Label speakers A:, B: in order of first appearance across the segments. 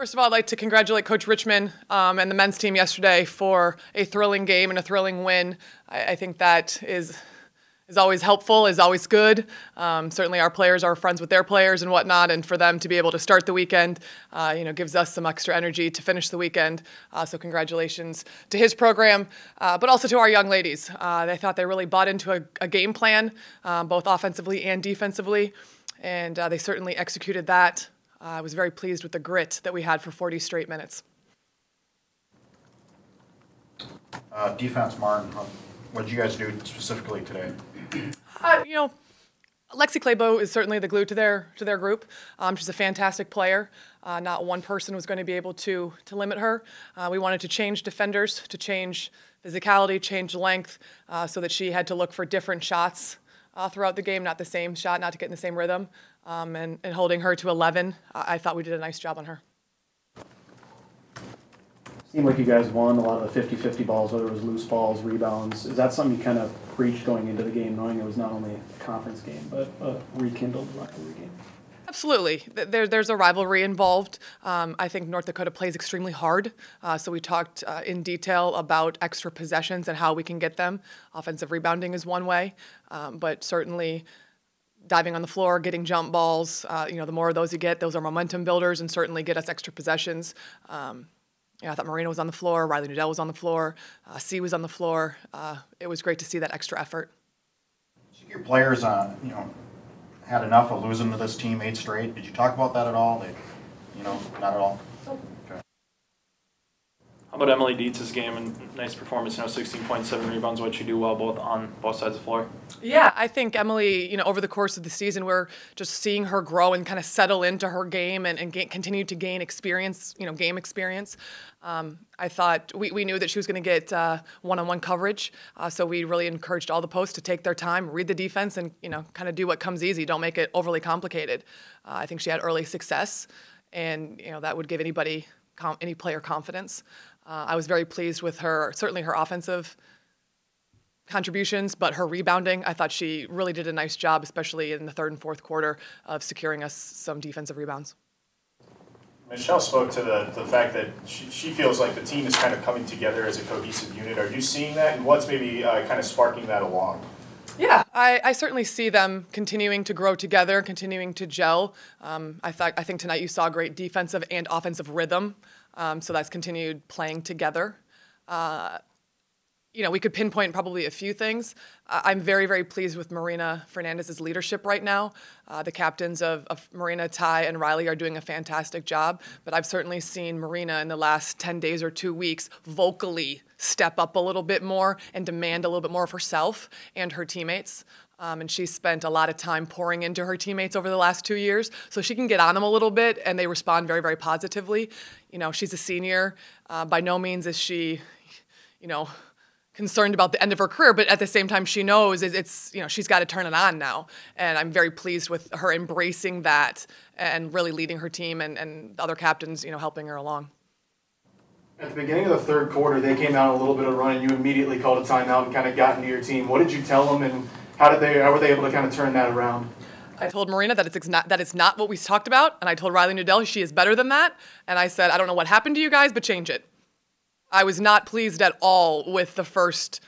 A: First of all, I'd like to congratulate Coach Richmond and the men's team yesterday for a thrilling game and a thrilling win. I think that is always helpful, is always good. Certainly our players are friends with their players and whatnot, and for them to be able to start the weekend, gives us some extra energy to finish the weekend. So congratulations to his program, but also to our young ladies. They thought they really bought into a game plan, both offensively and defensively, and they certainly executed that. I was very pleased with the grit that we had for 40 straight minutes.
B: Defense, Maren, what did you guys do specifically today?
A: Lexi Claybo is certainly the glue to their group. She's a fantastic player. Not one person was going to be able to limit her. We wanted to change defenders, to change physicality, change length, so that she had to look for different shots throughout the game, not the same shot, not to get in the same rhythm. And holding her to 11, I thought we did a nice job on her.
C: Seemed like you guys won a lot of the 50-50 balls, whether it was loose balls, rebounds. Is that something you kind of preached going into the game, knowing it was not only a conference game, but a rekindled rivalry game?
A: Absolutely. There's a rivalry involved. I think North Dakota plays extremely hard, so we talked in detail about extra possessions and how we can get them. Offensive rebounding is one way, but certainly diving on the floor, getting jump balls, the more of those you get, those are momentum builders and certainly get us extra possessions. I thought Marina was on the floor, Riley Nudell was on the floor, C was on the floor. It was great to see that extra effort.
B: Your players, had enough of losing to this team 8 straight. Did you talk about that at all? Not at all. Okay.
D: How about Emily Dietz's game and nice performance? 16.7 rebounds. What you do well on both sides of the floor.
A: Yeah, I think Emily, over the course of the season, we're just seeing her grow and kind of settle into her game and continue to gain experience, game experience. I thought we knew that she was going to get one-on-one coverage, so we really encouraged all the posts to take their time, read the defense, and kind of do what comes easy. Don't make it overly complicated. I think she had early success, and that would give any player confidence. I was very pleased with her, certainly her offensive contributions, but her rebounding, I thought she really did a nice job, especially in the third and fourth quarter, of securing us some defensive rebounds.
E: Michelle spoke to the fact that she feels like the team is kind of coming together as a cohesive unit. Are you seeing that, and what's maybe kind of sparking that along?
A: Yeah, I certainly see them continuing to grow together, continuing to gel. I think tonight you saw great defensive and offensive rhythm, so that's continued playing together. We could pinpoint probably a few things. I'm very, very pleased with Marina Fernandez's leadership right now. The captains of Marina, Ty, and Riley are doing a fantastic job, but I've certainly seen Marina in the last 10 days or 2 weeks vocally step up a little bit more and demand a little bit more of herself and her teammates. And she's spent a lot of time pouring into her teammates over the last 2 years, so she can get on them a little bit, and they respond very, very positively. She's a senior. By no means is she, concerned about the end of her career, but at the same time she knows she's got to turn it on now, and I'm very pleased with her embracing that and really leading her team and the other captains helping her along.
F: At the beginning of the third quarter, they came out a little bit of run, and you immediately called a timeout and kind of got into your team. What did you tell them, and how were they able to kind of turn that around?
A: I told Marina that it's not what we talked about, and I told Riley Nudell she is better than that, and I said, I don't know what happened to you guys, but change it. I was not pleased at all with the first,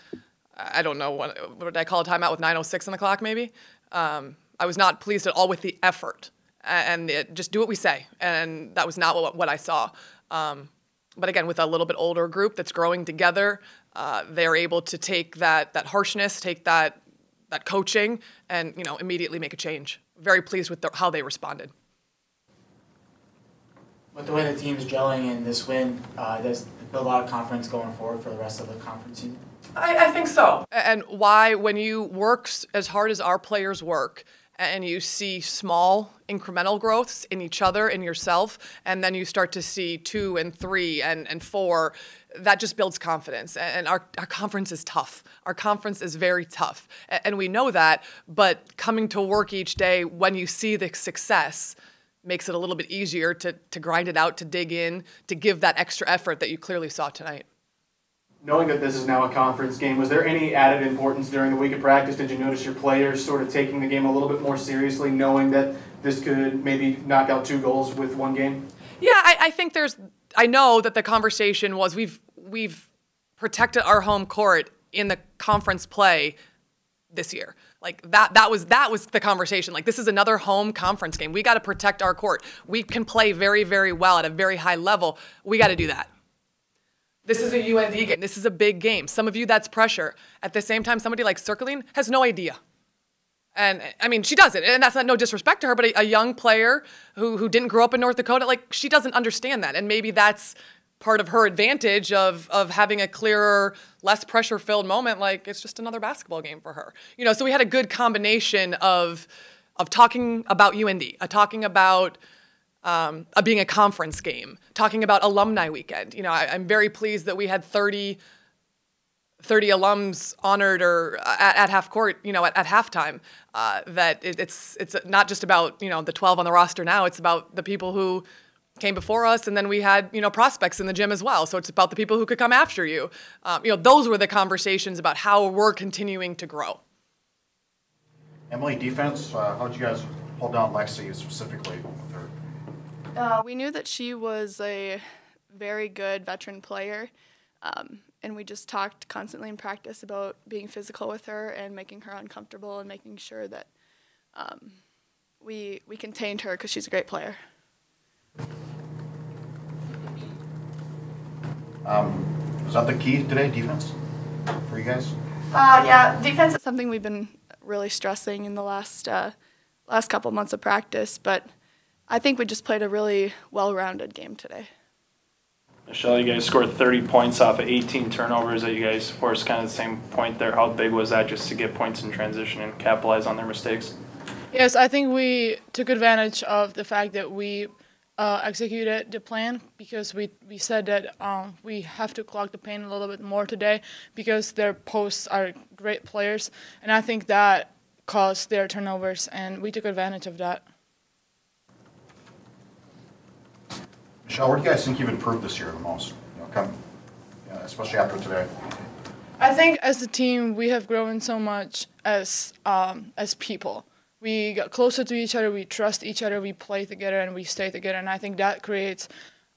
A: I don't know, what did I call a timeout with 9:06 on the clock maybe? I was not pleased at all with the effort, and just do what we say, and that was not what I saw. But again, with a little bit older group that's growing together, they're able to take that harshness, take that coaching, and immediately make a change. Very pleased with how they responded.
G: With the way the team's gelling in this win, there's a lot of confidence going forward for the rest of the conference season.
A: I think so. And why, when you work as hard as our players work, and you see small incremental growths in each other, in yourself, and then you start to see 2 and 3 and 4, that just builds confidence. And our conference is tough. Our conference is very tough. And we know that, but coming to work each day when you see the success makes it a little bit easier to grind it out, to dig in, to give that extra effort that you clearly saw tonight.
F: Knowing that this is now a conference game, was there any added importance during the week of practice? Did you notice your players sort of taking the game a little bit more seriously, knowing that this could maybe knock out 2 goals with one game?
A: Yeah, I think I know that the conversation was we've protected our home court in the conference play this year. Like that was the conversation. Like, this is another home conference game. We got to protect our court. We can play very, very well at a very high level. We got to do that. This is a UND game. This is a big game. Some of you, that's pressure. At the same time, somebody like Circling has no idea. And I mean, she doesn't, and that's not no disrespect to her, but a young player who didn't grow up in North Dakota, like, she doesn't understand that. And maybe that's part of her advantage of having a clearer, less pressure-filled moment. Like, it's just another basketball game for her. You know, so we had a good combination of talking about UND, talking about being a conference game, talking about alumni weekend. You know, I'm very pleased that we had 30 alums honored or at half court, you know, at halftime. That it's not just about, you know, the 12 on the roster now. It's about the people who came before us, and then we had, you know, prospects in the gym as well. So it's about the people who could come after you. You know, those were the conversations about how we're continuing to grow.
B: Emily, defense, how'd you guys hold down Lexi specifically with her?
H: We knew that she was a very good veteran player, and we just talked constantly in practice about being physical with her and making her uncomfortable and making sure that we contained her because she's a great player.
B: Was that the key today, defense, for you guys?
H: Yeah, defense is something we've been really stressing in the last couple months of practice, but I think we just played a really well-rounded game today.
D: Michelle, you guys scored 30 points off of 18 turnovers that you guys forced, kind of the same point there. How big was that just to get points in transition and capitalize on their mistakes?
I: Yes, I think we took advantage of the fact that we executed the plan, because we said that we have to clog the paint a little bit more today because their posts are great players, and I think that caused their turnovers, and we took advantage of that.
B: Michelle, where do you guys think you've improved this year the most? You know, especially after today.
I: I think as a team we have grown so much as people. We got closer to each other, we trust each other, we play together, and we stay together, and I think that creates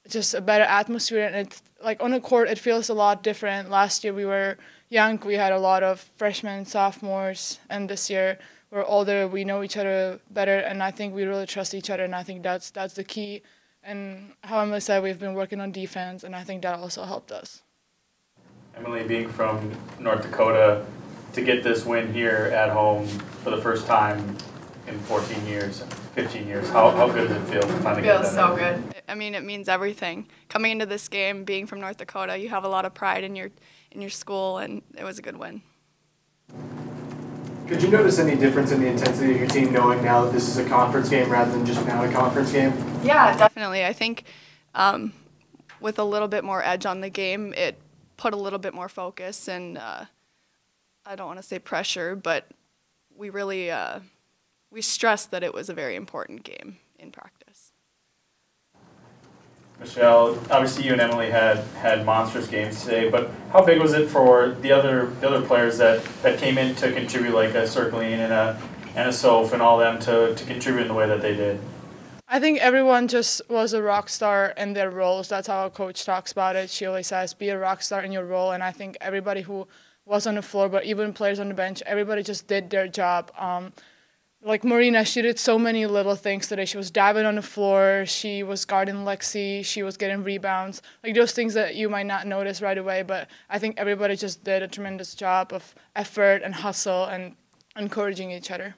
I: just a better atmosphere. And it's like on the court, it feels a lot different. Last year we were young, we had a lot of freshmen, sophomores, and this year we're older, we know each other better, and I think we really trust each other, and I think that's the key. And how Emily said, we've been working on defense, and I think that also helped us.
F: Emily, being from North Dakota, to get this win here at home for the first time in 14 years, 15 years, how good does it feel to finally get that?
H: It feels so good. I mean, it means everything. Coming into this game, being from North Dakota, you have a lot of pride in your school, and it was a good win.
F: Could you notice any difference in the intensity of your team knowing now that this is a conference game rather than just not a conference game?
H: Yeah, definitely. I think with a little bit more edge on the game, it put a little bit more focus and I don't want to say pressure, but we really we stressed that it was a very important game in practice.
F: Michelle, obviously you and Emily had monstrous games today, but how big was it for the other players that came in to contribute, like a Circling and a Soph and all them to contribute in the way that they did?
I: I think everyone just was a rock star in their roles. That's how our coach talks about it. She always says, be a rock star in your role, and I think everybody who was on the floor, but even players on the bench, everybody just did their job. Like Marina, she did so many little things today. She was diving on the floor, she was guarding Lexi, she was getting rebounds. Like those things that you might not notice right away, but I think everybody just did a tremendous job of effort and hustle and encouraging each other.